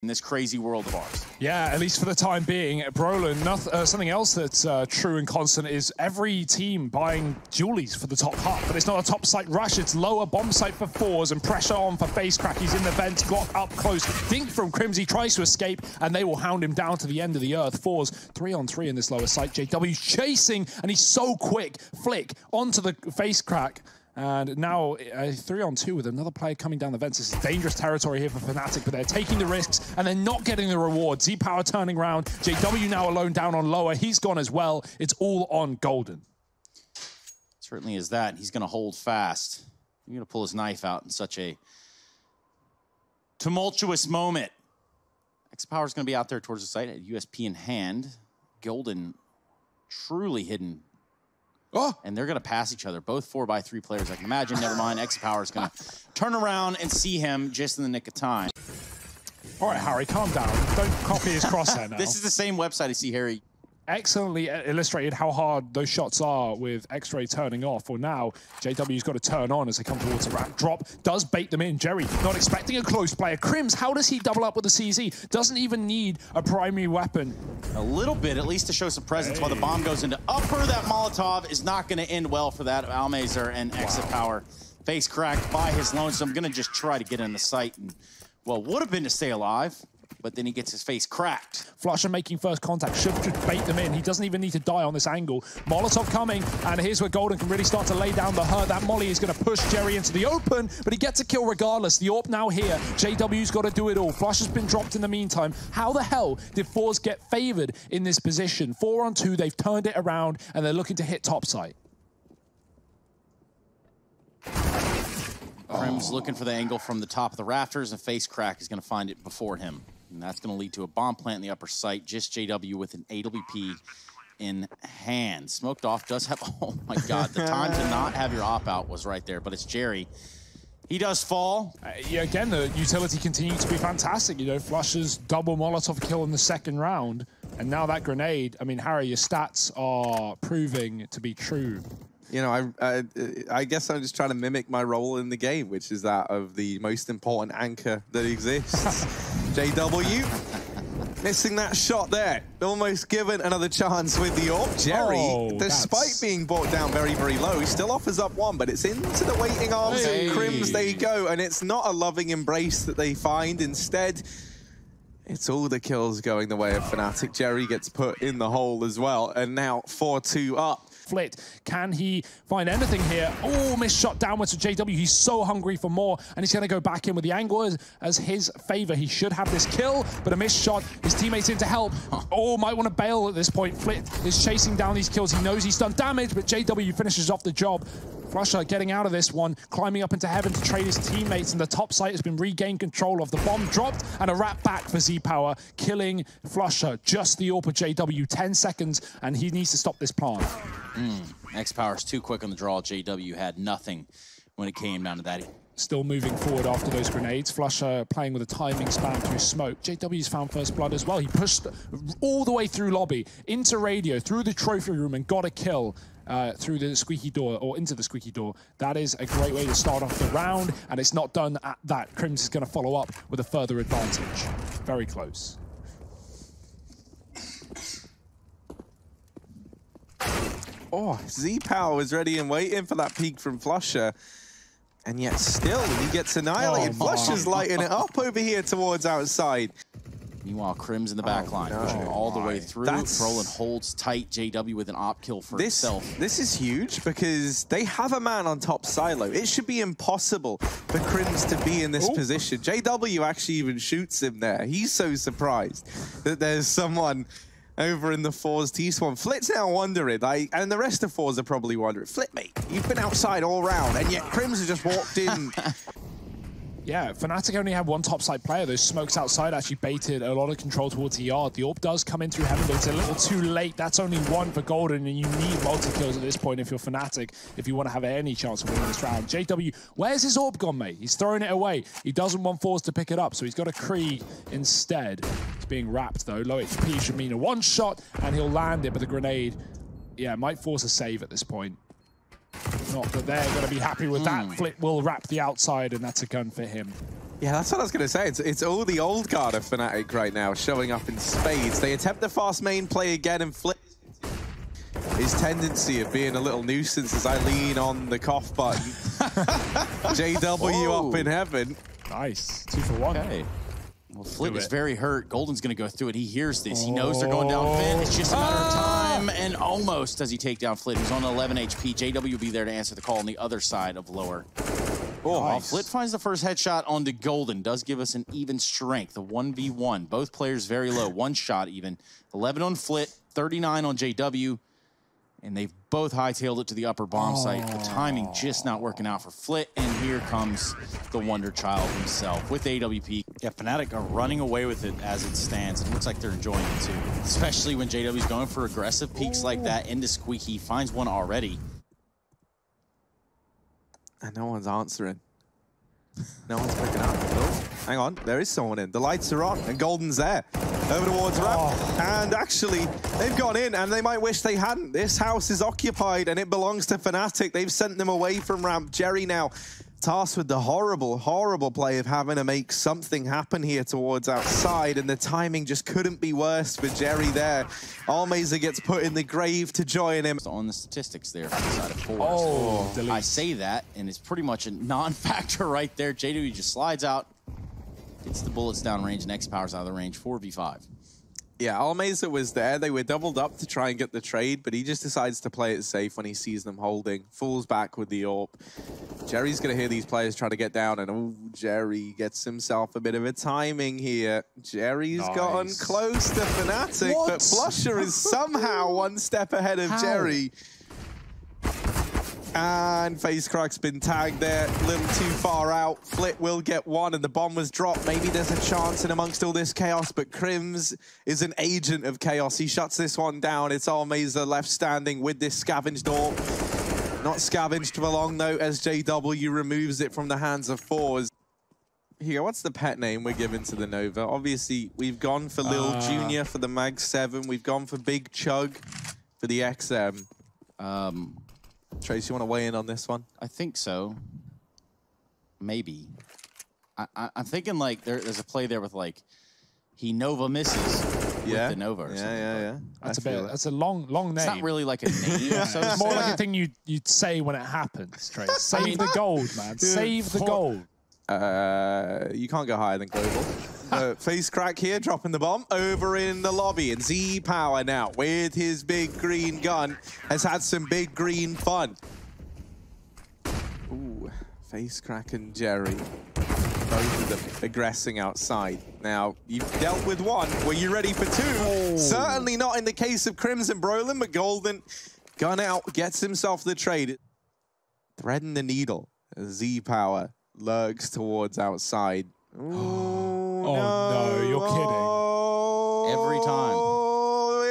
in this crazy world of ours. Yeah, at least for the time being. Brolin, something else that's true and constant is every team buying dualies for the top hut, but it's not a top site rush, it's lower bomb site for forZe and pressure on for FaceCrack. He's in the vent, got up close. Dink from Crimsy tries to escape, and they will hound him down to the end of the earth. forZe 3-on-3 in this lower site. JW chasing, and he's so quick. Flick onto the FaceCrack. And now a 3-on-2 with another player coming down the vents. This is dangerous territory here for Fnatic, but they're taking the risks and they're not getting the reward. Z-Power turning around. JW now alone down on lower. He's gone as well. It's all on Golden. Certainly is that. He's going to hold fast. He's going to pull his knife out in such a tumultuous moment. X-Power's going to be out there towards the site at USP in hand. Golden truly hidden. Oh. And they're going to pass each other, both 4x3 players. I can imagine, never mind. X-Power is going to turn around and see him just in the nick of time. All right, Harry, calm down. Don't copy his crosshair now. This is the same website I see Harry. Excellently illustrated how hard those shots are with X-Ray turning off. Well, now JW's got to turn on as they come towards the ramp. Drop does bait them in. Jerry not expecting a close player. Crims, how does he double up with the CZ? Doesn't even need a primary weapon. A little bit, at least to show some presence while the bomb goes into upper. That Molotov is not going to end well for that. Almazer and Exit Power face cracked by his lone, so I'm going to just try to get in the sight. And, well, would have been to stay alive, but then he gets his face cracked. Flusher making first contact, should just bait them in. He doesn't even need to die on this angle. Molotov coming, and here's where Golden can really start to lay down the hurt. That molly is going to push Jerry into the open, but he gets a kill regardless. The AWP now here. JW's got to do it all. Flusher's been dropped in the meantime. How the hell did forZe get favored in this position? 4-on-2, they've turned it around, and they're looking to hit topside. Crim's looking for the angle from the top of the rafters, and FaceCrack is going to find it before him. And that's going to lead to a bomb plant in the upper site. Just JW with an AWP in hand. Smoked off does have, oh my God, the time to not have your op out was right there, but it's Jerry. He does fall. Yeah, again, the utility continues to be fantastic. You know, Flusher's double Molotov kill in the second round. And now that grenade, I mean, Harry, your stats are proving to be true. You know, I guess I'm just trying to mimic my role in the game, which is that of the most important anchor that exists. JW, missing that shot there. Almost given another chance with the AWP. Jerry, despite being brought down very, very low, he still offers up one, but it's into the waiting arms of Crims. There you go, and it's not a loving embrace that they find. Instead, it's all the kills going the way of Fnatic. Jerry gets put in the hole as well, and now 4-2 up. Flit, can he find anything here? Oh, missed shot downwards to JW. He's so hungry for more, and he's going to go back in with the angle as his favor. He should have this kill, but a missed shot. His teammates in to help. Oh, might want to bail at this point. Flit is chasing down these kills. He knows he's done damage, but JW finishes off the job. Flusher getting out of this one, climbing up into heaven to trade his teammates, and the top site has been regained control of. The bomb dropped, and a wrap back for Z-Power, killing Flusher. Just the AWP of JW, 10 seconds, and he needs to stop this plant. X-Power's too quick on the draw. JW had nothing when it came down to that. Still moving forward after those grenades. Flusher playing with a timing spam through smoke. JW's found first blood as well. He pushed all the way through lobby, into radio, through the trophy room, and got a kill through the squeaky door, or into the squeaky door. That is a great way to start off the round, and it's not done at that. Crims is going to follow up with a further advantage. Very close. Oh, Z-Power is ready and waiting for that peek from Flusher. And yet still, he gets annihilated. Flusher's lighting it up over here towards outside. Meanwhile, Crims in the back line, pushing all the way through. Brolin holds tight. JW with an op kill for himself. This is huge because they have a man on top silo. It should be impossible for Crims to be in this position. JW actually even shoots him there. He's so surprised that there's someone over in the forZe T-Swan. Flit's now wondering, and the rest of forZe are probably wondering, Flit, mate, you've been outside all round, and yet Crims has just walked in. Yeah, Fnatic only had one topside player. Those smokes outside actually baited a lot of control towards the yard. The AWP does come in through heaven, but it's a little too late. That's only one for Golden, and you need multi-kills at this point if you're Fnatic, if you want to have any chance of winning this round. JW, where's his AWP gone, mate? He's throwing it away. He doesn't want forZe to pick it up, so he's got a Krieg instead. It's being wrapped, though. Low HP should mean a one-shot, and he'll land it, but the grenade, yeah, might force a save at this point. Not that they're going to be happy with that. Flit will wrap the outside, and that's a gun for him. Yeah, that's what I was going to say. It's all the old guard of Fnatic right now showing up in spades. They attempt the fast main play again, and Flip his tendency of being a little nuisance as I lean on the cough button. JW up in heaven. Nice. 2 for 1. Okay. Well, Flit is very hurt. Golden's going to go through it. He hears this. He knows they're going down Finn. It's just a matter of time. And almost does he take down Flit, who's on 11 HP. JW will be there to answer the call on the other side of lower. Nice. Flit finds the first headshot onto Golden. Does give us an even strength, a 1v1. Both players very low. One shot even. 11 on Flit, 39 on JW. And they've both hightailed it to the upper bomb site. The timing just not working out for Flit. And here comes the Wonder Child himself with AWP. Yeah, Fnatic are running away with it as it stands. It looks like they're enjoying it too. Especially when JW's going for aggressive peaks like that into Squeaky. Finds one already. And no one's answering. No one's picking up. Oh, hang on, there is someone in. The lights are on, and Golden's there. Over towards ramp. And actually, they've gone in, and they might wish they hadn't. This house is occupied, and it belongs to Fnatic. They've sent them away from ramp. Jerry now tasked with the horrible, horrible play of having to make something happen here towards outside, and the timing just couldn't be worse for Jerry there. Almeza gets put in the grave to join him. On the statistics there from the side of forZe. I say that, and it's pretty much a non-factor right there. JW just slides out, gets the bullets down range, and X-Power's out of the range, 4v5. Yeah, Almeza was there. They were doubled up to try and get the trade, but he just decides to play it safe when he sees them holding. Falls back with the AWP. Jerry's going to hear these players try to get down, and Jerry gets himself a bit of a timing here. Jerry's gotten close to Fnatic, but Flusher is somehow one step ahead of Jerry. And FaceCrack's been tagged there, a little too far out. Flit will get one, and the bomb was dropped. Maybe there's a chance in amongst all this chaos, but Crims is an agent of chaos. He shuts this one down. It's Almeza left standing with this scavenged AWP. Not scavenged for long, though, as JW removes it from the hands of forZe. Here, what's the pet name we're giving to the Nova? Obviously, we've gone for Lil Jr. for the Mag 7. We've gone for Big Chug for the XM. Trace, you want to weigh in on this one? I think so. Maybe. I'm thinking like there's a play there with like he Nova misses with the Nova or something. Yeah. That's a long name. It's not really like a name. So it's more like a thing you'd say when it happens, Trace. Save the gold, man. Save the gold. You can't go higher than global. FaceCrack here, dropping the bomb over in the lobby. And Z Power now, with his big green gun, has had some big green fun. Ooh, FaceCrack and Jerry, both of them aggressing outside. Now, you've dealt with one. Were you ready for two? Certainly not in the case of Crimson Brolin, but Golden, gun out, gets himself the trade. Threading the needle as Z Power lurks towards outside. Ooh, no, you're kidding. Every time.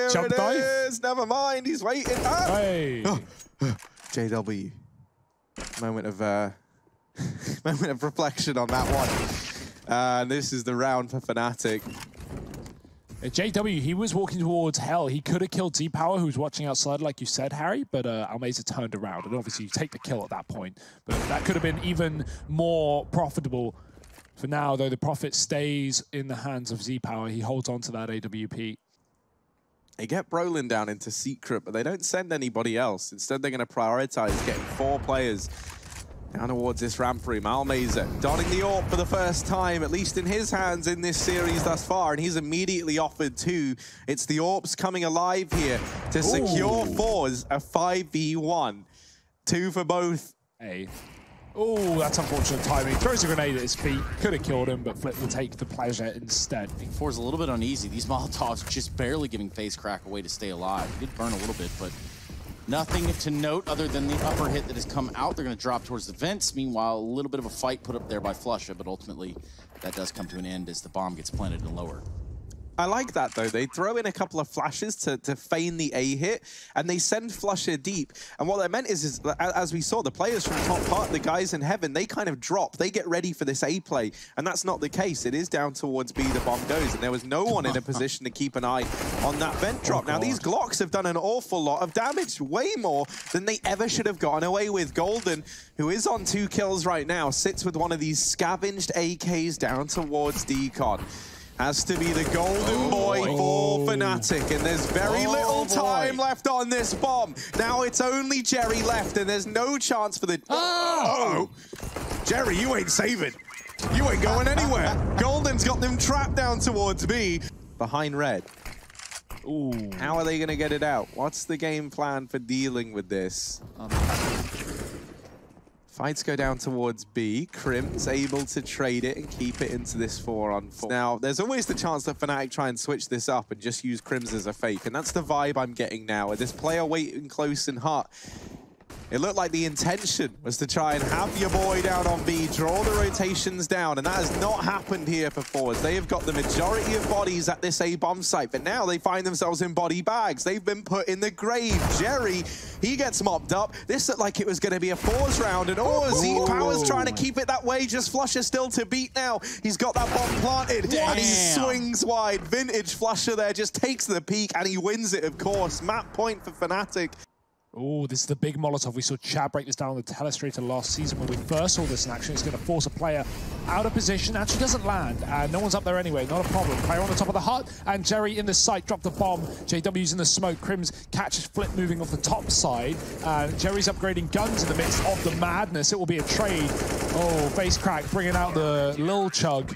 Jump dive? Never mind, he's waiting. Hey. JW. Moment of reflection on that one. This is the round for Fnatic. JW, he was walking towards hell. He could have killed Z-Power, who was watching outside, like you said, Harry, but Almeza turned around, and obviously you take the kill at that point. But that could have been even more profitable. For now, though, the profit stays in the hands of Z-Power. He holds on to that AWP. They get Brolin down into secret, but they don't send anybody else. Instead, they're going to prioritize getting 4 players down towards this ramp room. Almeza donning the AWP for the first time, at least in his hands in this series thus far, and he's immediately offered 2. It's the AWPs coming alive here to secure forZe a 5v1. 2 for both. Hey. Oh, that's unfortunate timing. Throws a grenade at his feet. Could have killed him, but Flip will take the pleasure instead. forZe a little bit uneasy. These Molotovs just barely giving FaceCrack a way to stay alive. He did burn a little bit, but nothing to note other than the upper hit that has come out. They're going to drop towards the vents. Meanwhile, a little bit of a fight put up there by flusha, but ultimately that does come to an end as the bomb gets planted in lower. I like that, though. They throw in a couple of flashes to feign the A hit, and they send Flusher deep. And what that meant is as we saw, the players from top part, the guys in heaven, they kind of drop. They get ready for this A play, and that's not the case. It is down towards B, the bomb goes, and there was no one in a position to keep an eye on that vent drop. Now, these Glocks have done an awful lot of damage, way more than they ever should have gotten away with. Golden, who is on 2 kills right now, sits with one of these scavenged AKs down towards Decon. Has to be the golden boy for Fnatic, and there's very little time left on this bomb. Now it's only Jerry left, and there's no chance for the... Jerry, you ain't saving. You ain't going anywhere. Golden's got them trapped down towards B. Behind red. Ooh. How are they going to get it out? What's the game plan for dealing with this? Fights go down towards B. Crim's able to trade it and keep it into this 4-on-4. Now, there's always the chance that Fnatic try and switch this up and just use Crim's as a fake, and that's the vibe I'm getting now. With this player waiting close and hot, it looked like the intention was to try and have your boy down on B, draw the rotations down, and that has not happened here for forZe. They have got the majority of bodies at this A-bomb site, but now they find themselves in body bags. They've been put in the grave. Jerry, he gets mopped up. This looked like it was going to be a forZe round, and Z Power's trying to keep it that way. Just Flusher still to beat now. He's got that bomb planted, and he swings wide. Vintage Flusher there just takes the peak, and he wins it, of course. Map point for Fnatic. Oh, this is the big Molotov. We saw Chad break this down on the telestrator last season when we first saw this in action. It's going to force a player out of position. Actually doesn't land, and no one's up there anyway. Not a problem. Player on the top of the hut, and Jerry in the site dropped the bomb. JW's in the smoke. Crim's catches Flip moving off the top side, and Jerry's upgrading guns in the midst of the madness. It will be a trade. Oh, face crack bringing out the Lil Chug.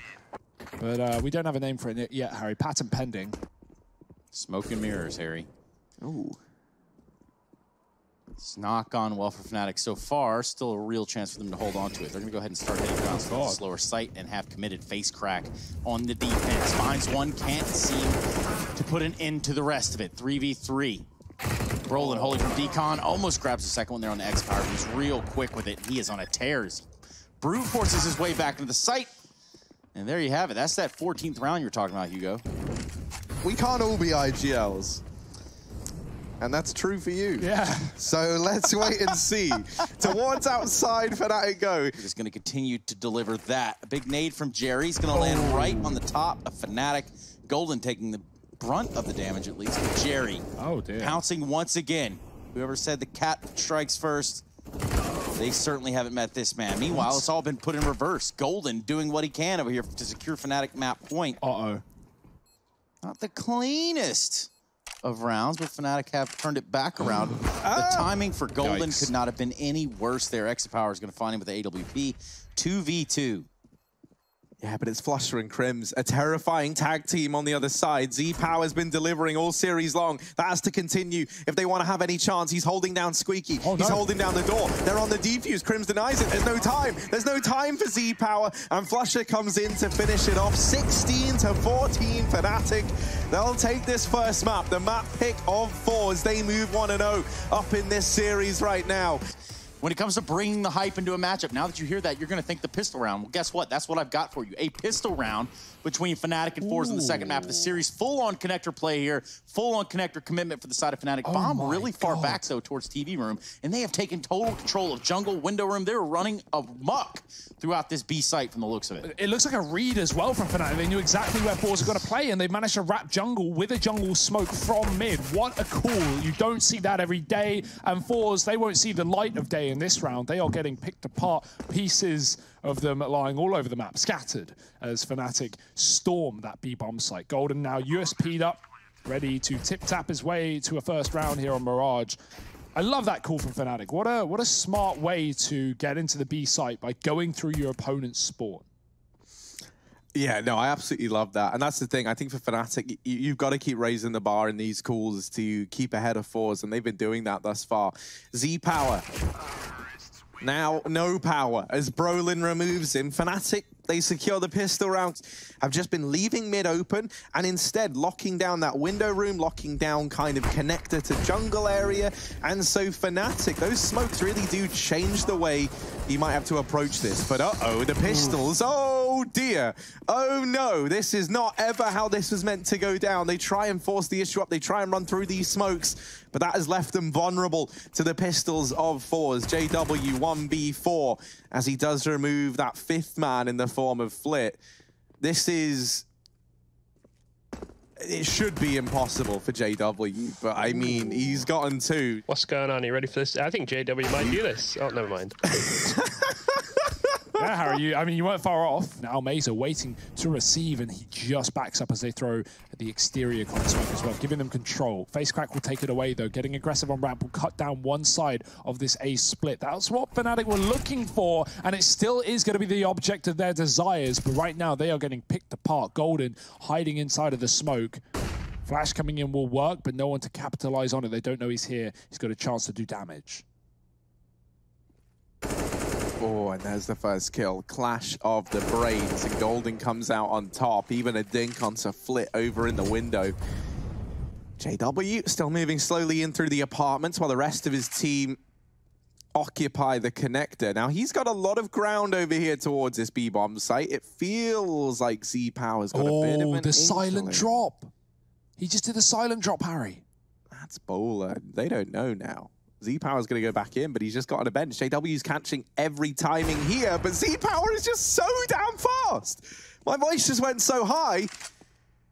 But we don't have a name for it yet, Harry. Patent pending. Smoke and mirrors, Harry. Ooh. It's not gone well for Fnatic so far. Still a real chance for them to hold on to it. They're going to go ahead and start hitting rounds from a slower site and have committed face crack on the defense. Finds one, can't seem to put an end to the rest of it. 3v3. Brolin holding from Decon, almost grabs the second one there on the X-Power. He's real quick with it. He is on a tear. Brute forces his way back into the site. And there you have it. That's that 14th round you're talking about, Hugo. We can't all be IGLs. And that's true for you. Yeah. So let's wait and see. Towards outside, Fnatic go. We're just going to continue to deliver that. A big nade from Jerry. He's going to land right on the top of Fnatic. Golden taking the brunt of the damage, at least. But Jerry pouncing once again. Whoever said the cat strikes first, they certainly haven't met this man. Meanwhile, it's all been put in reverse. Golden doing what he can over here to secure Fnatic map point. Uh-oh. Not the cleanest of rounds, but Fnatic have turned it back around. The timing for Golden could not have been any worse there. X-Power is going to find him with the AWP. 2v2. Yeah, but it's Flusher and Crims, a terrifying tag team on the other side. Z-Power's been delivering all series long. That has to continue if they want to have any chance. He's holding down Squeaky. He's holding down the door. They're on the defuse. Crims denies it. There's no time. There's no time for Z-Power. And Flusher comes in to finish it off. 16-14 Fnatic. They'll take this first map, the map pick of forZe. They move 1-0 up in this series right now. When it comes to bringing the hype into a matchup, now that you hear that, you're going to think the pistol round. Well, guess what? That's what I've got for you. A pistol round between Fnatic and forZe in the second map of the series. Full-on connector play here. Full-on connector commitment for the side of Fnatic. Bomb really far back, though, towards TV room. And they have taken total control of jungle, window room. They're running amok throughout this B site from the looks of it. It looks like a read as well from Fnatic. They knew exactly where forZe were going to play, and they managed to wrap jungle with a jungle smoke from mid. What a call. You don't see that every day. And forZe, they won't see the light of day in this round. They are getting picked apart, pieces of them lying all over the map, scattered as Fnatic storm that B-bomb site. Golden now USP'd up, ready to tip-tap his way to a first round here on Mirage. I love that call from Fnatic. What a smart way to get into the B site by going through your opponent's spawn. Yeah, no, I absolutely love that. And that's the thing. I think for Fnatic, you've got to keep raising the bar in these calls to keep ahead of forZe, and they've been doing that thus far. Z-Power. Now, no power as Brolin removes him. Fnatic They secure the pistol rounds, have just been leaving mid open and instead locking down that window room, locking down kind of connector to jungle area. And so Fnatic, those smokes really do change the way you might have to approach this. But uh-oh, the pistols, oh dear. Oh no, this is not ever how this was meant to go down. They try and force the issue up, they try and run through these smokes, but that has left them vulnerable to the pistols of forZe. JW 1v4 as he does remove that fifth man in the form of Flit. This is... It should be impossible for JW, but I mean, he's gotten two. What's going on? Are you ready for this? I think JW might do this. Oh, never mind. Yeah, Harry, I mean, you weren't far off. Now Mesa waiting to receive, and he just backs up as they throw the exterior contact smoke as well, giving them control. FaceCrack will take it away, though. Getting aggressive on ramp will cut down one side of this A split. That's what Fnatic were looking for, and it still is going to be the object of their desires. But right now, they are getting picked apart. Golden hiding inside of the smoke. Flash coming in will work, but no one to capitalize on it. They don't know he's here. He's got a chance to do damage. Oh, and there's the first kill. Clash of the brains, and Golden comes out on top. Even a dink onto Flit over in the window. JW still moving slowly in through the apartments while the rest of his team occupy the connector. Now, he's got a lot of ground over here towards this B-bomb site. It feels like Z-Power's got a bit of an the silent drop. He just did a silent drop, Harry. That's bowler. They don't know now. Z-Power's going to go back in, but he's just got on a bench. JW's catching every timing here, but Z-Power is just so damn fast. My voice just went so high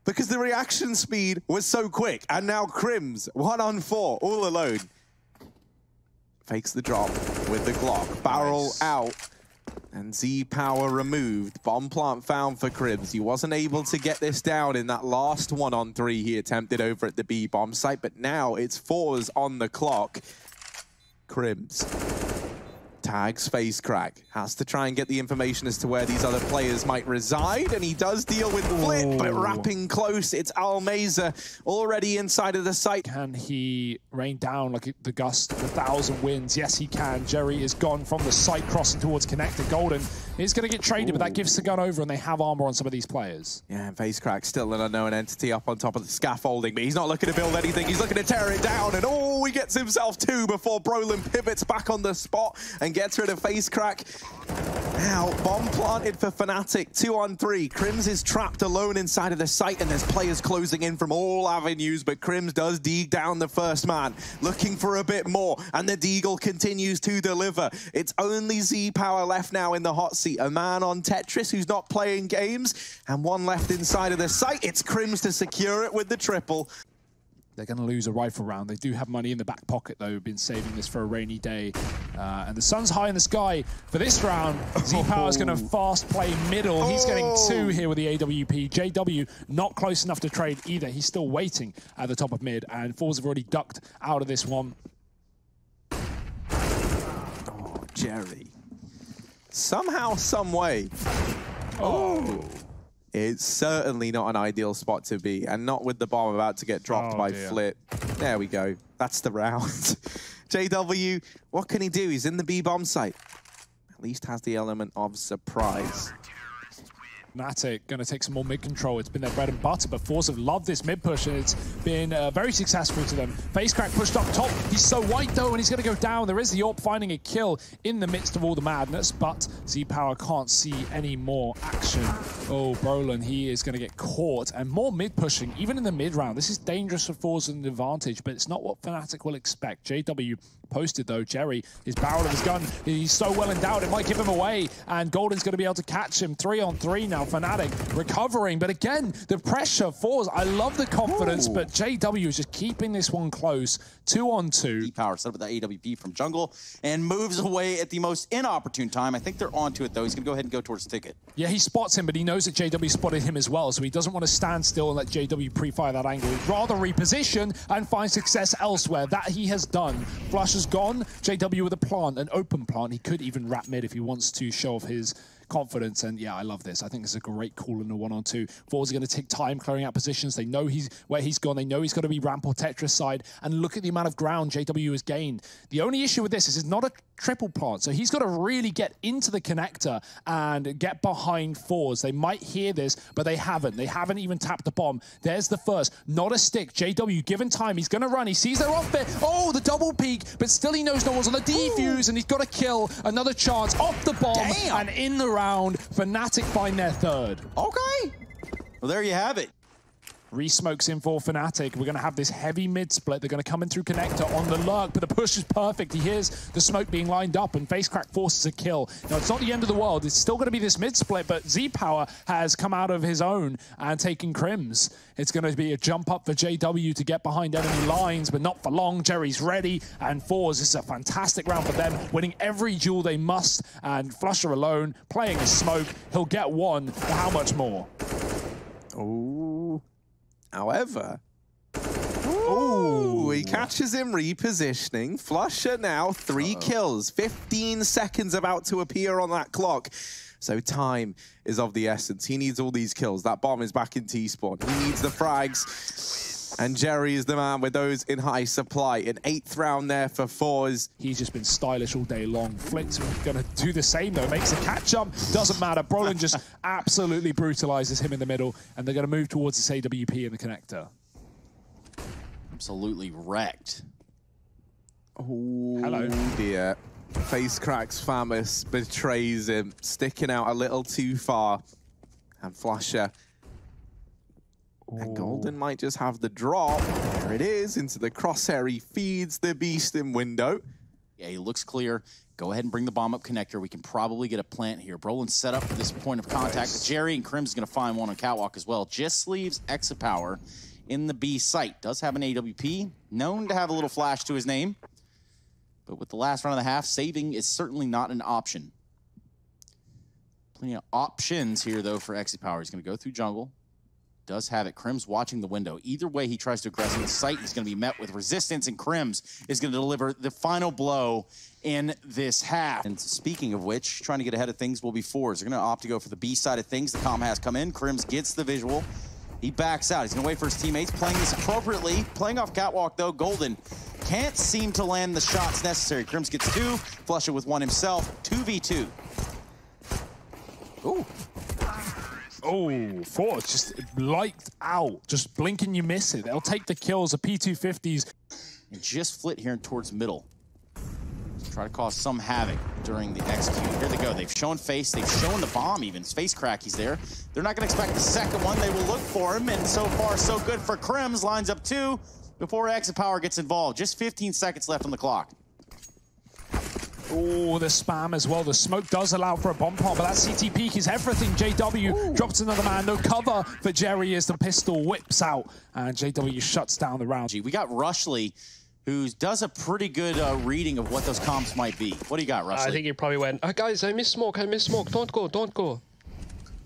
because the reaction speed was so quick. And now Crims, 1-on-4, all alone. Fakes the drop with the Glock. Barrel out. And Z-Power removed. Bomb plant found for Crims. He wasn't able to get this down in that last 1-on-3 he attempted over at the B-bomb site, but now it's forZe on the clock. Crims tags FaceCrack, has to try and get the information as to where these other players might reside, and he does deal with Flit, but wrapping close, it's Almeza already inside of the site. Can he rain down like the gust of 1,000 winds? Yes, he can. Jerry is gone from the site, crossing towards connector. Golden is going to get traded, but that gives the gun over, and they have armor on some of these players. Yeah, and FaceCrack still an unknown entity up on top of the scaffolding, but he's not looking to build anything. He's looking to tear it down, and he gets himself two before Brolin pivots back on the spot and gets rid of FaceCrack. Now, bomb planted for Fnatic, 2-on-3. Crims is trapped alone inside of the site, and there's players closing in from all avenues, but Crims does deeg down the first man, looking for a bit more, and the Deagle continues to deliver. It's only Z-Power left now in the hot seat, a man on Tetris who's not playing games, and one left inside of the site. It's Crims to secure it with the triple. They're going to lose a rifle round. They do have money in the back pocket, though. Been saving this for a rainy day. And the sun's high in the sky for this round. Z-Power's going to fast play middle. He's getting two here with the AWP. JW not close enough to trade either. He's still waiting at the top of mid. And forZe have already ducked out of this one. Oh, Jerry. Somehow, some way. Oh. It's certainly not an ideal spot to be, and not with the bomb about to get dropped by Flit. There we go. That's the round. JW, what can he do? He's in the B-bomb site. At least has the element of surprise. Fnatic going to take some more mid control. It's been their bread and butter, but forZe have loved this mid push, and it's been very successful to them. FaceCrack pushed up top. He's so white, though, and he's going to go down. There is the AWP finding a kill in the midst of all the madness, but Z-Power can't see any more action. Oh, Brolin, he is going to get caught, and more mid pushing, even in the mid round. This is dangerous for forZe and an advantage, but it's not what Fnatic will expect. JW posted, though. Jerry, his barrel of his gun, he's so well endowed, it might give him away, and Golden's going to be able to catch him. 3-on-3 now. Fnatic recovering, but again, the pressure forZe. I love the confidence, but JW is just keeping this one close. 2-on-2. Z-Power set up with that AWP from jungle and moves away at the most inopportune time. I think they're onto it, though. He's going to go ahead and go towards Ticket. Yeah, he spots him, but he knows that JW spotted him as well, so he doesn't want to stand still and let JW pre-fire that angle. He'd rather reposition and find success elsewhere. That he has done. Flush is gone. JW with a plant, an open plant. He could even wrap mid if he wants to show off his confidence. And yeah, I love this. I think it's a great call in the 1-on-2. forZe are going to take time clearing out positions. They know where he's gone. They know he's got to be ramp or Tetris side. And look at the amount of ground JW has gained. The only issue with this is it's not a triple plant. So he's got to really get into the connector and get behind forZe. They might hear this, but they haven't. They haven't even tapped the bomb. There's the first. Not a stick. JW, given time, he's going to run. He sees their off bit. Oh, the double peek, but still he knows no one's on the defuse, and he's got to kill. Another chance off the bomb. Damn. And in the round, Fnatic find their third. Okay. Well, there you have it. Re-smokes in for Fnatic. We're going to have this heavy mid-split. They're going to come in through connector on the lurk, but the push is perfect. He hears the smoke being lined up, and FaceCrack forces a kill. Now, it's not the end of the world. It's still going to be this mid-split, but Z-Power has come out of his own and taken Crims. It's going to be a jump up for JW to get behind enemy lines, but not for long. Jerry's ready, and forZe, this is a fantastic round for them, winning every duel they must, and Flusher alone, playing a smoke. He'll get one, but how much more? Oh. However, ooh, he catches him repositioning. Flusher now, 3 kills. 15 seconds about to appear on that clock. So time is of the essence. He needs all these kills. That bomb is back in T-spawn. He needs the frags. And Jerry is the man with those in high supply. An 8th round there for forZe. He's just been stylish all day long. Flick's going to do the same, though. Makes a catch jump. Doesn't matter. Brolin just absolutely brutalizes him in the middle. And they're going to move towards this AWP in the connector. Absolutely wrecked. Oh, hello. Dear. FaceCrack's Famous betrays him. Sticking out a little too far. And Flusher. And Golden might just have the drop. There it is, into the crosshair. He feeds the beast in window. Yeah, he looks clear. Go ahead and bring the bomb up connector. We can probably get a plant here. Brolin's set up for this point of contact. Jerry and Crim's going to find one on catwalk as well. Just leaves Exapower in the B site. Does have an AWP, known to have a little flash to his name. But with the last round of the half, saving is certainly not an option. Plenty of options here, though, for Exapower. He's going to go through jungle. Does have it. Crim's watching the window. Either way he tries to aggress in the site, he's going to be met with resistance, and Crims is going to deliver the final blow in this half. And speaking of which, trying to get ahead of things will be forZe. They're going to opt to go for the B side of things. The comm has come in. Crims gets the visual. He backs out. He's going to wait for his teammates. Playing this appropriately. Playing off catwalk, though. Golden can't seem to land the shots necessary. Crims gets 2. Flusher with 1 himself. 2v2. Ooh. Oh, forZe just lights out. Just blink and you miss it. They'll take the kills. The P250s. And just flit here towards middle. Try to cause some havoc during the execute. Here they go. They've shown face. They've shown the bomb even. FaceCrack, he's there. They're not going to expect the second one. They will look for him. And so far, so good for Crims. Lines up 2 before Exapower gets involved. Just 15 seconds left on the clock. Oh, the spam as well. The smoke does allow for a bomb pop, but that CT peek is everything. JW drops another man. No cover for Jerry as the pistol whips out, and JW shuts down the round. We got Rushley, who does a pretty good reading of what those comps might be. What do you got, Rushley? I think he probably went, guys, I miss smoke. Don't go, don't go.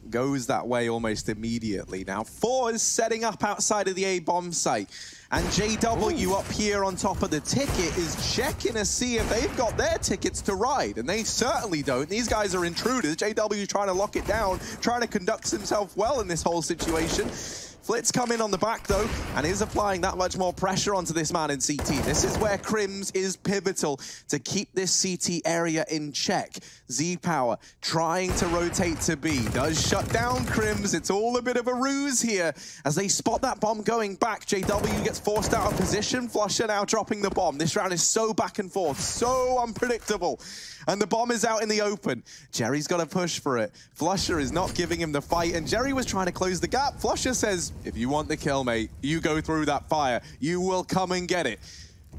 Goes that way almost immediately. Now, forZe setting up outside of the A bomb site. And JW up here on top of the ticket is checking to see if they've got their tickets to ride. And they certainly don't. These guys are intruders. JW trying to lock it down, trying to conduct himself well in this whole situation. Flit's come in on the back, though, and is applying that much more pressure onto this man in CT. This is where Crims is pivotal to keep this CT area in check. Z-Power trying to rotate to B. Does shut down Crims. It's all a bit of a ruse here. As they spot that bomb going back, JW gets forced out of position. Flusher now dropping the bomb. This round is so back and forth, so unpredictable. And the bomb is out in the open. Jerry's got to push for it. Flusher is not giving him the fight, and Jerry was trying to close the gap. Flusher says, if you want the kill, mate, you go through that fire. You will come and get it.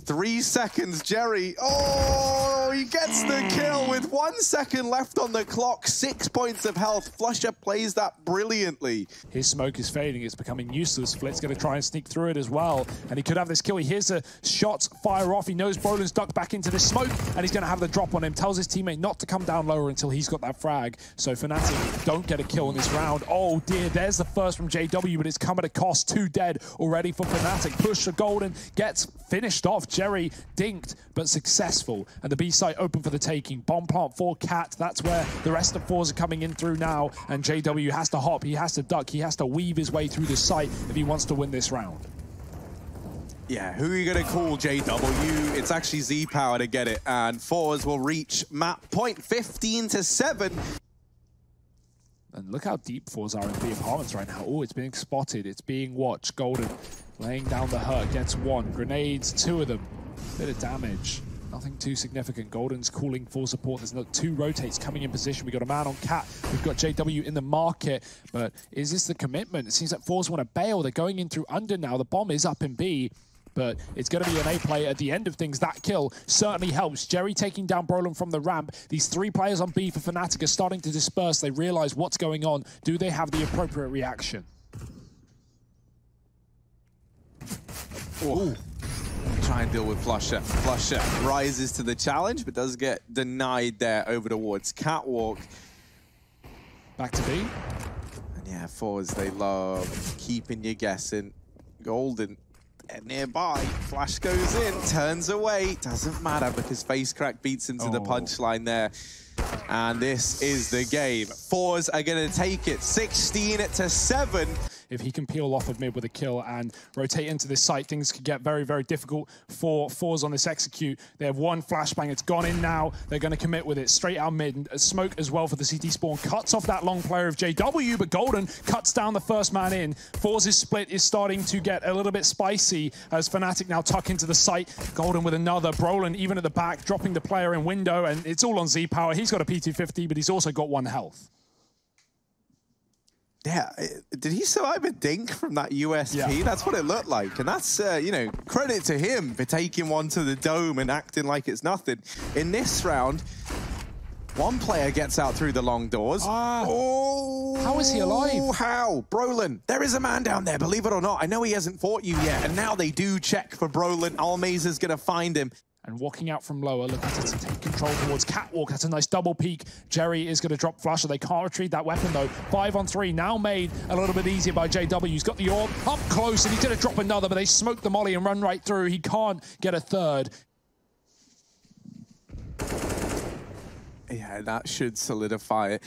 3 seconds, Jerry. Oh, he gets the kill with 1 second left on the clock. 6 points of health. Flusher plays that brilliantly. His smoke is fading. It's becoming useless. Flit's going to try and sneak through it as well. And he could have this kill. He hears the shots fire off. He knows Brolin's ducked back into the smoke, and he's going to have the drop on him. Tells his teammate not to come down lower until he's got that frag. So Fnatic don't get a kill in this round. Oh dear, there's the first from JW, but it's come at a cost. 2 dead already for Fnatic. Push for Golden, gets finished off. Jerry dinked, but successful. And the B site open for the taking. Bomb plant for Cat. That's where the rest of forZe are coming in through now. And JW has to hop. He has to duck. He has to weave his way through the site if he wants to win this round. Yeah, who are you going to call, JW? It's actually Z-Power to get it, and forZe will reach map point 15-7. And look how deep forZe are in the apartments right now. Oh, it's being spotted. It's being watched. Golden laying down the hurt. Gets one. Grenades, two of them. Bit of damage. Nothing too significant. Golden's calling for support. There's two rotates coming in position. We've got a man on Cat. We've got JW in the market. But is this the commitment? It seems like forZe want to bail. They're going in through under now. The bomb is up in B. But it's going to be an A play at the end of things. That kill certainly helps. Jerry taking down Brolin from the ramp. These three players on B for Fnatic are starting to disperse. They realize what's going on. Do they have the appropriate reaction? Oh. Try and deal with Flusher. Flusher rises to the challenge, but does get denied there over towards Catwalk. Back to B. And yeah, forZe, they love keeping you guessing. Golden nearby, flash goes in, turns away, doesn't matter because FaceCrack beats him to the punchline there. And this is the game. forZe are going to take it 16-7. If he can peel off of mid with a kill and rotate into this site, things could get very, very difficult for forZe on this execute. They have one flashbang. It's gone in now. They're going to commit with it straight out mid. Smoke as well for the CT spawn. Cuts off that long player of JW, but Golden cuts down the first man in. forZe's split is starting to get a little bit spicy as Fnatic now tuck into the site. Golden with another. Brolin even at the back, dropping the player in window, and it's all on Z-Power. He's got a P250, but he's also got 1 health. Yeah, did he survive a dink from that USP? Yeah. That's what it looked like. And that's, you know, credit to him for taking one to the dome and acting like it's nothing. In this round, one player gets out through the long doors. How is he alive? How? Brolin, there is a man down there, believe it or not. I know he hasn't fought you yet. And now they do check for Brolin. Almaza's going to find him. And walking out from lower, looking to take control towards Catwalk. That's a nice double peek. Jerry is going to drop Flusher. They can't retrieve that weapon, though. 5-on-3, now made a little bit easier by JW. He's got the orb up close, and he's going to drop another, but they smoke the molly and run right through. He can't get a third. Yeah, that should solidify it.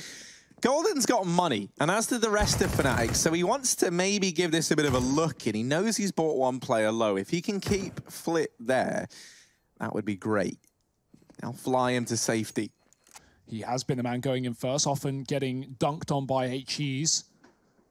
Golden's got money, and as did the rest of Fnatic, so he wants to maybe give this a bit of a look in. He knows he's bought one player low. If he can keep Flit there, that would be great. Now fly him to safety. He has been the man going in first, often getting dunked on by HEs.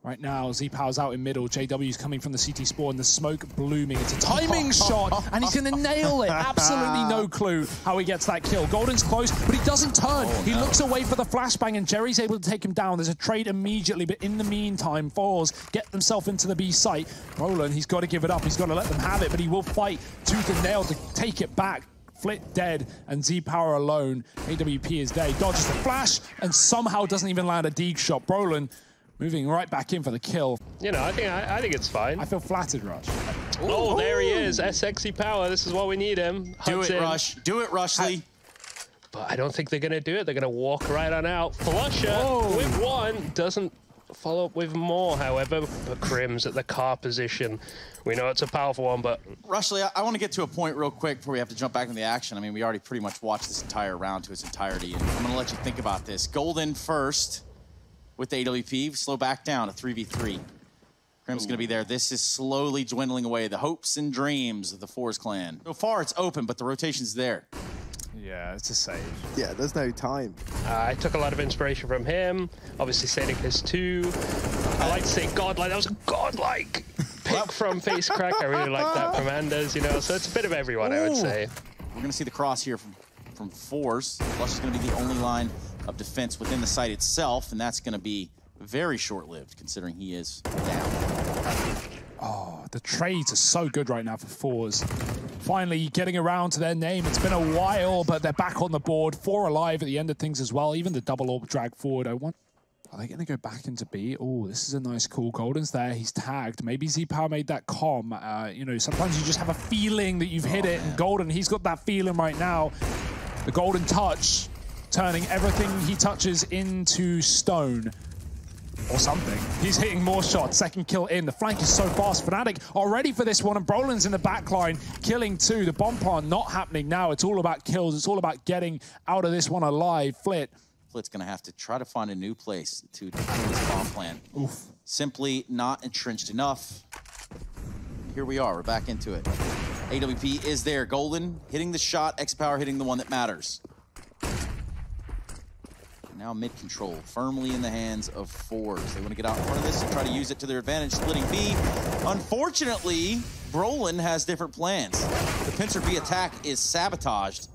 Right now, Z-Power's out in middle. JW's coming from the CT spawn. The smoke blooming. It's a timing shot, and he's going to nail it. Absolutely no clue how he gets that kill. Golden's close, but he doesn't turn. He looks away for the flashbang, and Jerry's able to take him down. There's a trade immediately, but in the meantime, forZe get themselves into the B site. Roland, he's got to give it up. He's got to let them have it, but he will fight tooth and nail to take it back. Flit dead, and Z-Power alone. AWP is dead. He dodges the flash, and somehow doesn't even land a dig shot. Brolin moving right back in for the kill. You know, I think it's fine. I feel flattered, Rush. Oh, there he is. SXE power. This is what we need him. Do it, Rush. Do it, Rushley. But I don't think they're going to do it. They're going to walk right on out. Flusher with one. Doesn't follow up with more, however. But Crim's at the car position. We know it's a powerful one, but... Rushley, I want to get to a point real quick before we have to jump back into the action. I mean, we already pretty much watched this entire round to its entirety, and I'm going to let you think about this. Golden first with the AWP, slow back down to 3v3. Crim's going to be there. This is slowly dwindling away. The hopes and dreams of the forZe clan. So far, it's open, but the rotation's there. Yeah, it's a save. Yeah, there's no time. I took a lot of inspiration from him. Obviously, Fnatic is too. I like to say godlike. That was a godlike pick from FaceCrack. I really like that from Anders, you know. So it's a bit of everyone, I would say. We're going to see the cross here from forZe. Flush is going to be the only line of defense within the site itself, and that's going to be very short-lived, considering he is down. Oh, the trades are so good right now for forZe. Finally getting around to their name. It's been a while, but they're back on the board. 4 alive at the end of things as well. Even the double orb drag forward. Are they going to go back into B? Oh, this is a nice call. Golden's there. He's tagged. Maybe Z-Power made that comm. You know, sometimes you just have a feeling that you've hit it. And Golden, he's got that feeling right now. The golden touch, turning everything he touches into stone. or something. He's hitting more shots. Second kill in. The flank is so fast. Fnatic are ready for this one, and Brolin's in the back line, killing two. The bomb plant not happening now. It's all about kills. It's all about getting out of this one alive. Flit's going to have to try to find a new place to defend this bomb plant. Oof. Simply not entrenched enough. Here we are. We're back into it. AWP is there. Golden hitting the shot. X-Power hitting the one that matters. Now mid-control, firmly in the hands of forZe. They want to get out in front of this and try to use it to their advantage, splitting B. Unfortunately, Brolin has different plans. The pincer B attack is sabotaged.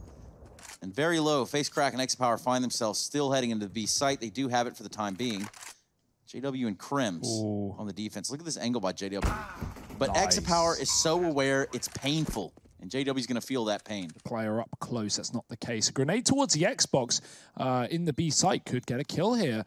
And very low, FaceCrack and X-Power find themselves still heading into the B site. They do have it for the time being. JW and Crims on the defense. Look at this angle by JW. But nice. X-Power is so aware, it's painful. And JW's going to feel that pain. Player up close, that's not the case. A grenade towards the Xbox in the B site could get a kill here.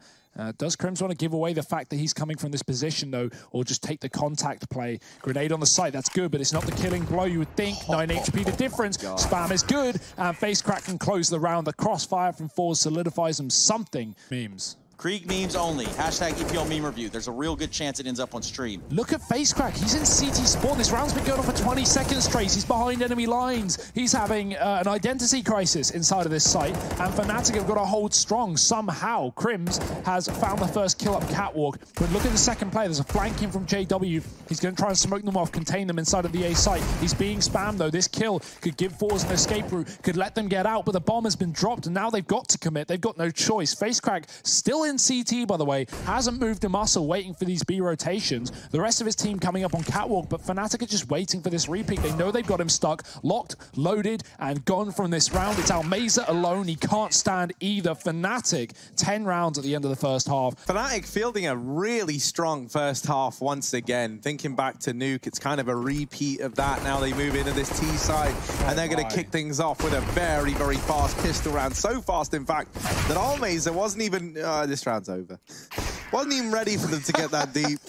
Does Crims want to give away the fact that he's coming from this position, though, or just take the contact play? Grenade on the site, that's good, but it's not the killing blow you would think. 9 HP the difference. Spam is good, and FaceCrack can close the round. The crossfire from forZe solidifies them something. Memes. Krieg memes only. Hashtag EPL meme review. There's a real good chance it ends up on stream. Look at FaceCrack. He's in CT spawn. This round's been going on for 20 seconds straight. He's behind enemy lines. He's having an identity crisis inside of this site. And Fnatic have got to hold strong somehow. Crims has found the first kill up Catwalk. But look at the second play. There's a flanking from JW. He's going to try and smoke them off, contain them inside of the A site. He's being spammed, though. This kill could give forZe an escape route, could let them get out. But the bomb has been dropped, and now they've got to commit. They've got no choice. FaceCrack still in CT, by the way, hasn't moved a muscle, waiting for these B rotations. The rest of his team coming up on Catwalk, but Fnatic are just waiting for this repeat. They know they've got him stuck, locked, loaded, and gone from this round. It's Almeza alone. He can't stand either. Fnatic, 10 rounds at the end of the first half. Fnatic fielding a really strong first half once again. Thinking back to Nuke, it's kind of a repeat of that. Now they move into this T side, and they're going to kick things off with a very, very fast pistol round. So fast, in fact, that Almeza wasn't even... this round's over. Wasn't even ready for them to get that deep.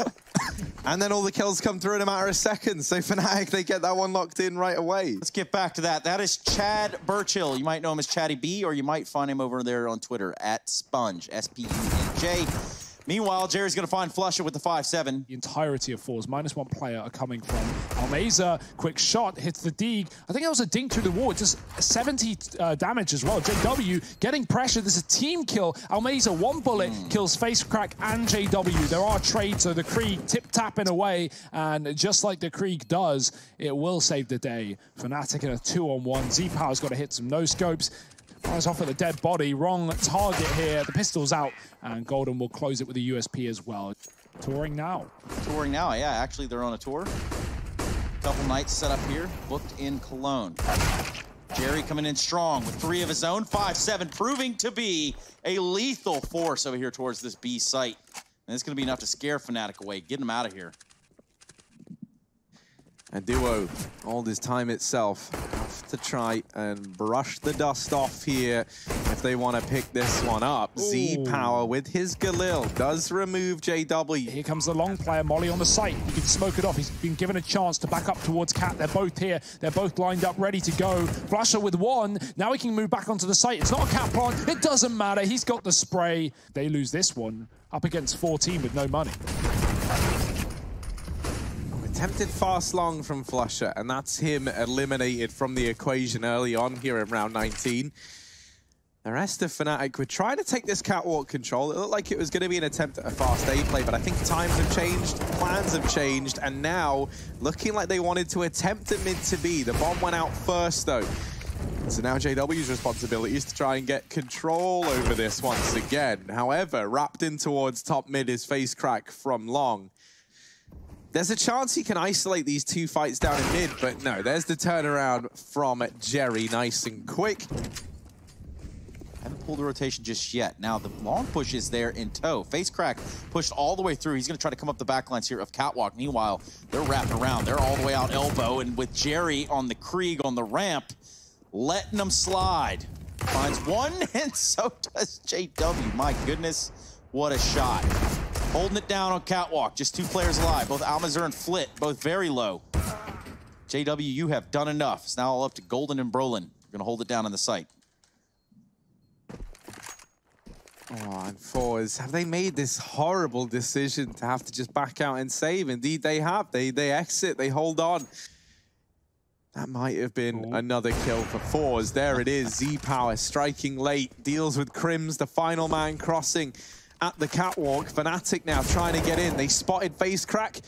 And then all the kills come through in a matter of seconds. So Fnatic, they get that one locked in right away. Let's get back to that. That is Chad Burchill. You might know him as Chatty B, or you might find him over there on Twitter at Sponge, S-P-U-N-J. Meanwhile, Jerry's going to find Flusher with the 5-7. The entirety of forZe, -1 player are coming from Almeza. Quick shot, hits the dig. I think that was a dink through the wall. Just 70 damage as well. JW getting pressure. There's a team kill. Almeza, one bullet, kills FaceCrack and JW. There are trades, so the Krieg tip-tapping away. And just like the Krieg does, it will save the day. Fnatic in a 2-on-1. Z-Power's got to hit some no-scopes. Fires off at the dead body. Wrong target here. The pistol's out, and Golden will close it with a USP as well. Touring now. Touring now, yeah. Actually, they're on a tour. Couple nights set up here, booked in Cologne. Jerry coming in strong with 3 of his own. 5-7 proving to be a lethal force over here towards this B site. And it's going to be enough to scare Fnatic away. Get him out of here. A duo, all this time itself, have to try and brush the dust off here if they want to pick this one up. Z-Power with his Galil does remove JW. Here comes the long player, Molly on the site. He can smoke it off. He's been given a chance to back up towards Cat. They're both here. They're both lined up, ready to go. Flusher with one. Now he can move back onto the site. It's not a Cat plant. It doesn't matter. He's got the spray. They lose this one up against 14 with no money. Attempted fast long from Flusher, and that's him eliminated from the equation early on here in round 19. The rest of Fnatic were trying to take this Catwalk control. It looked like it was going to be an attempt at a fast A play, but I think times have changed, plans have changed, and now looking like they wanted to attempt at mid to B. The bomb went out first, though. So now JW's responsibility is to try and get control over this once again. However, wrapped in towards top mid is FaceCrack from long. There's a chance he can isolate these 2 fights down in mid, but no, there's the turnaround from Jerry, nice and quick. Haven't pulled the rotation just yet. Now the long push is there in tow. FaceCrack pushed all the way through. He's going to try to come up the backlines here of Catwalk. Meanwhile, they're wrapping around. They're all the way out elbow, and with Jerry on the Krieg on the ramp, letting them slide. Finds one, and so does JW. My goodness, what a shot. Holding it down on Catwalk. Just 2 players alive. Both Almazur and Flit, both very low. JW, you have done enough. It's now all up to Golden and Brolin. We're going to hold it down on the site. Oh, and forZe, have they made this horrible decision to have to just back out and save? Indeed, they have. They exit, they hold on. That might have been another kill for forZe. There it is, Z-Power striking late, deals with Crims, the final man crossing at the catwalk. Fnatic now trying to get in. They spotted FaceCrack,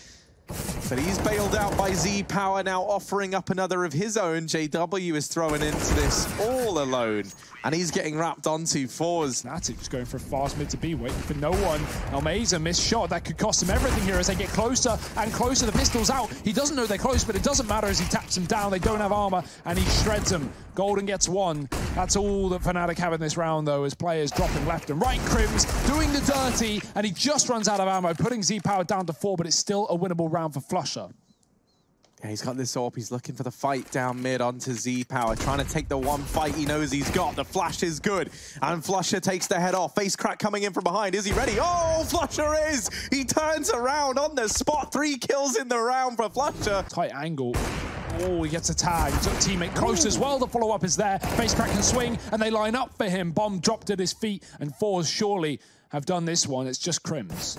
but he's bailed out by Z-Power, now offering up another of his own. JW is throwing into this all alone, and he's getting wrapped onto forZe. Fnatic just going for a fast mid to B, waiting for no one. Almeza missed shot. That could cost him everything here as they get closer and closer. The pistol's out. He doesn't know they're close, but it doesn't matter as he taps him down. They don't have armor, and he shreds them. Golden gets one. That's all that Fnatic have in this round, though, as players dropping left and right. Crims doing the dirty, and he just runs out of ammo, putting Z-Power down to 4, but it's still a winnable round for flusha. Yeah, he's got this AWP. He's looking for the fight down mid onto Z-Power, trying to take the one fight he knows he's got. The flash is good, and flusha takes the head off. FaceCrack coming in from behind. Is he ready? Oh, flusha is! He turns around on the spot. 3 kills in the round for flusha. Tight angle. Oh, he gets a tag. He took teammate close as well. The follow-up is there. FaceCrack can swing, and they line up for him. Bomb dropped at his feet, and forZe surely have done this one. It's just Crims.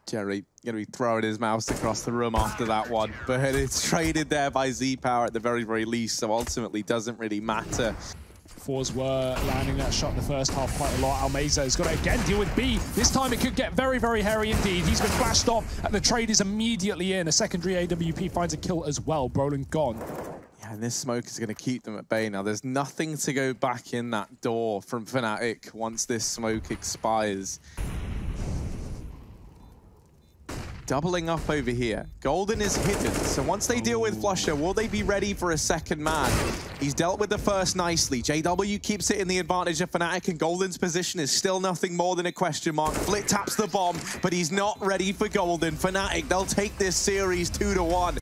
Jerry going to be throwing his mouse across the room after that one, but it's traded there by Z-Power at the very, very least, so ultimately doesn't really matter. forZe were landing that shot in the first half quite a lot. Almeza has got to again deal with B. This time it could get very, very hairy indeed. He's been flashed off, and the trade is immediately in. A secondary AWP finds a kill as well. Brolin gone. Yeah, and this smoke is going to keep them at bay now. There's nothing to go back in that door from Fnatic once this smoke expires. Doubling up over here. Golden is hidden, so once they deal with flusha, will they be ready for a second man? He's dealt with the first nicely. JW keeps it in the advantage of Fnatic, and Golden's position is still nothing more than a question mark. Flit taps the bomb, but he's not ready for Golden. Fnatic, they'll take this series 2-1.